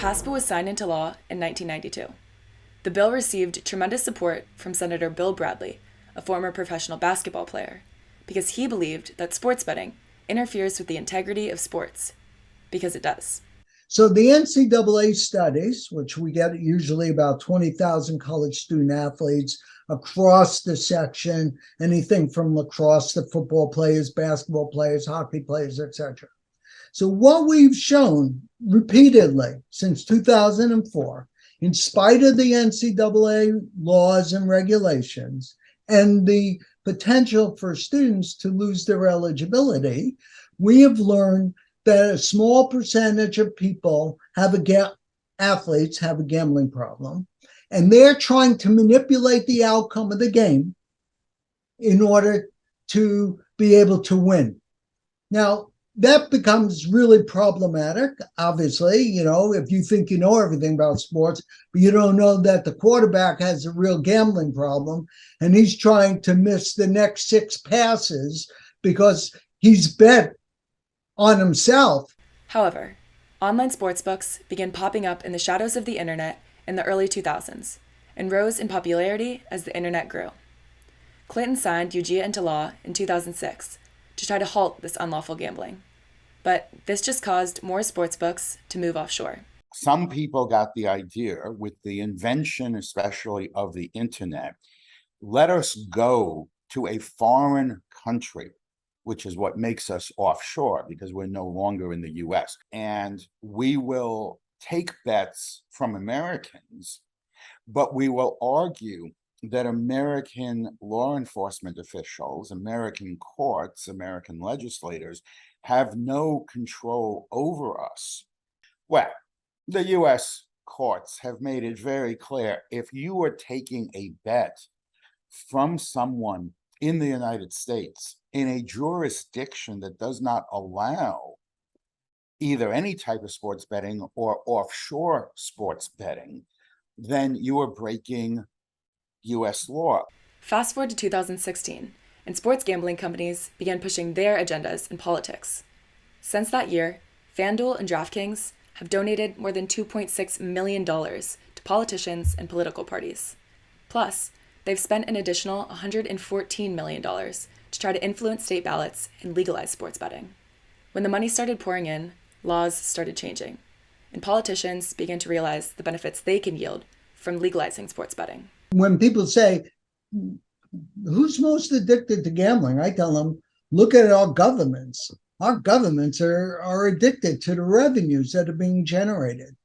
PASPA was signed into law in 1992. The bill received tremendous support from Senator Bill Bradley, a former professional basketball player, because he believed that sports betting interferes with the integrity of sports, because it does. So the NCAA studies, which we get usually about 20,000 college student athletes across the section, anything from lacrosse to football players, basketball players, hockey players, etc. So what we've shown repeatedly since 2004, in spite of the NCAA laws and regulations and the potential for students to lose their eligibility, we have learned that a small percentage of people athletes have a gambling problem, and they're trying to manipulate the outcome of the game in order to be able to win. Now, that becomes really problematic, obviously, if you think you know everything about sports, but you don't know that the quarterback has a real gambling problem and he's trying to miss the next 6 passes because he's bet on himself. However, online sportsbooks began popping up in the shadows of the internet in the early 2000s and rose in popularity as the internet grew. Clinton signed UGA into law in 2006 to try to halt this unlawful gambling. But this just caused more sportsbooks to move offshore. Some people got the idea with the invention, especially of the internet, let us go to a foreign country, which is what makes us offshore because we're no longer in the US. And we will take bets from Americans, but we will argue that American law enforcement officials, American courts, American legislators have no control over us. Well, the US courts have made it very clear if you are taking a bet from someone in the United States in a jurisdiction that does not allow either any type of sports betting or offshore sports betting, then you are breaking US law. Fast forward to 2016, and sports gambling companies began pushing their agendas in politics. Since that year, FanDuel and DraftKings have donated more than $2.6 million to politicians and political parties. Plus, they've spent an additional $114 million to try to influence state ballots and legalize sports betting. When the money started pouring in, laws started changing, and politicians began to realize the benefits they can yield from legalizing sports betting. When people say, who's most addicted to gambling? I tell them, look at our governments. Our governments are addicted to the revenues that are being generated.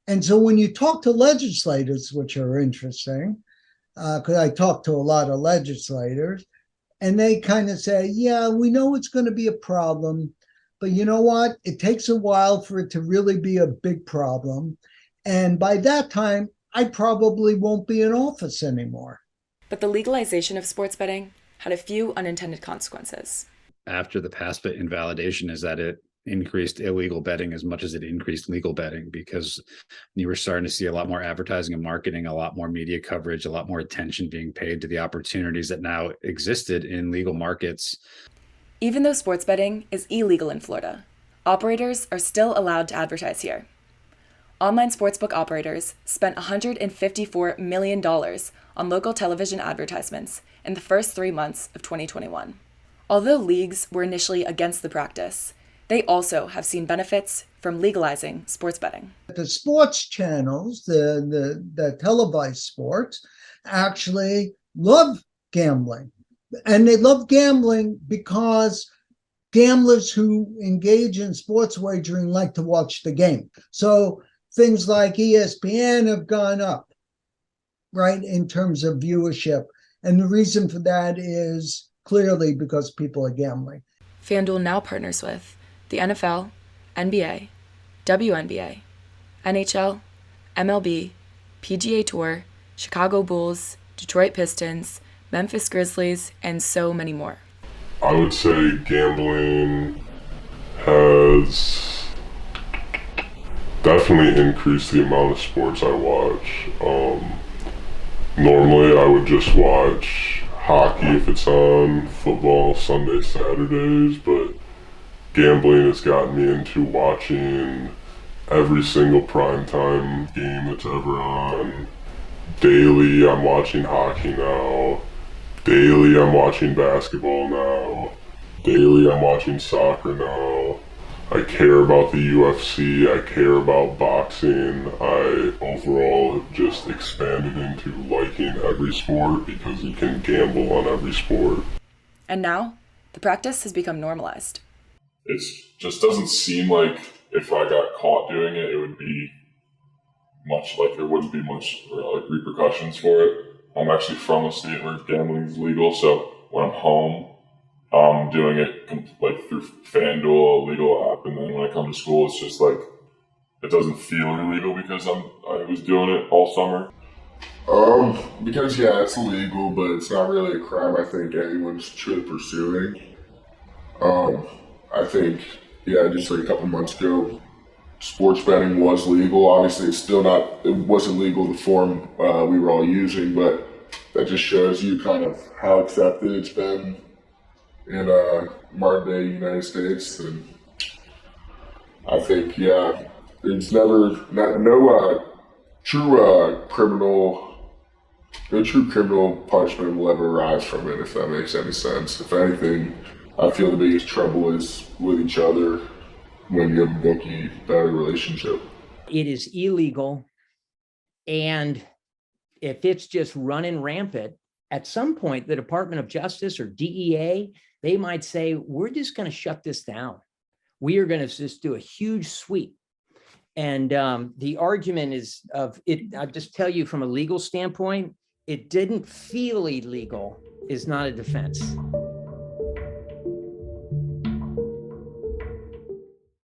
And so when you talk to legislators, which are interesting, because I talk to a lot of legislators, and they kind of say, yeah, we know it's going to be a problem, but you know what? It takes a while for it to really be a big problem. And by that time, I probably won't be in office anymore. But the legalization of sports betting had a few unintended consequences. After the PASPA invalidation is that it increased illegal betting as much as it increased legal betting, because you were starting to see a lot more advertising and marketing, a lot more media coverage, a lot more attention being paid to the opportunities that now existed in legal markets. Even though sports betting is illegal in Florida, operators are still allowed to advertise here. Online sportsbook operators spent $154 million on local television advertisements in the first 3 months of 2021. Although leagues were initially against the practice, they also have seen benefits from legalizing sports betting. The sports channels, the televised sports, actually love gambling. And they love gambling because gamblers who engage in sports wagering like to watch the game. So things like ESPN have gone up, right, in terms of viewership. And the reason for that is clearly because people are gambling. FanDuel now partners with the NFL, NBA, WNBA, NHL, MLB, PGA Tour, Chicago Bulls, Detroit Pistons, Memphis Grizzlies, and so many more. I would say gambling has definitely increased the amount of sports I watch. Normally I would just watch hockey if it's on, football Sundays, Saturdays, but gambling has gotten me into watching every single primetime game that's ever on. Daily, I'm watching hockey now. Daily, I'm watching basketball now. Daily, I'm watching soccer now. I care about the UFC. I care about boxing. I overall have just expanded into liking every sport because you can gamble on every sport. And now, the practice has become normalized. It just doesn't seem like if I got caught doing it, it would be much like there wouldn't be much like repercussions for it. I'm actually from a state where gambling is legal, so when I'm home, I'm doing it like through FanDuel, a legal app, and then when I come to school, it's just like it doesn't feel illegal because I was doing it all summer. Because yeah, it's illegal, but it's not really a crime I think anyone should pursuing. I think just like a couple months ago, sports betting was legal. Obviously, it wasn't legal the form we were all using, but that just shows you kind of how accepted it's been in modern day United States. And I think, there's no true criminal punishment will ever arise from it, if that makes any sense. If anything, I feel the biggest trouble is with each other when you have a bookie-better relationship. It is illegal, and if it's just running rampant, at some point, the Department of Justice or DEA, they might say, we're just going to shut this down. We are going to just do a huge sweep. And the argument is of it. I'll just tell you from a legal standpoint, it didn't feel illegal is not a defense.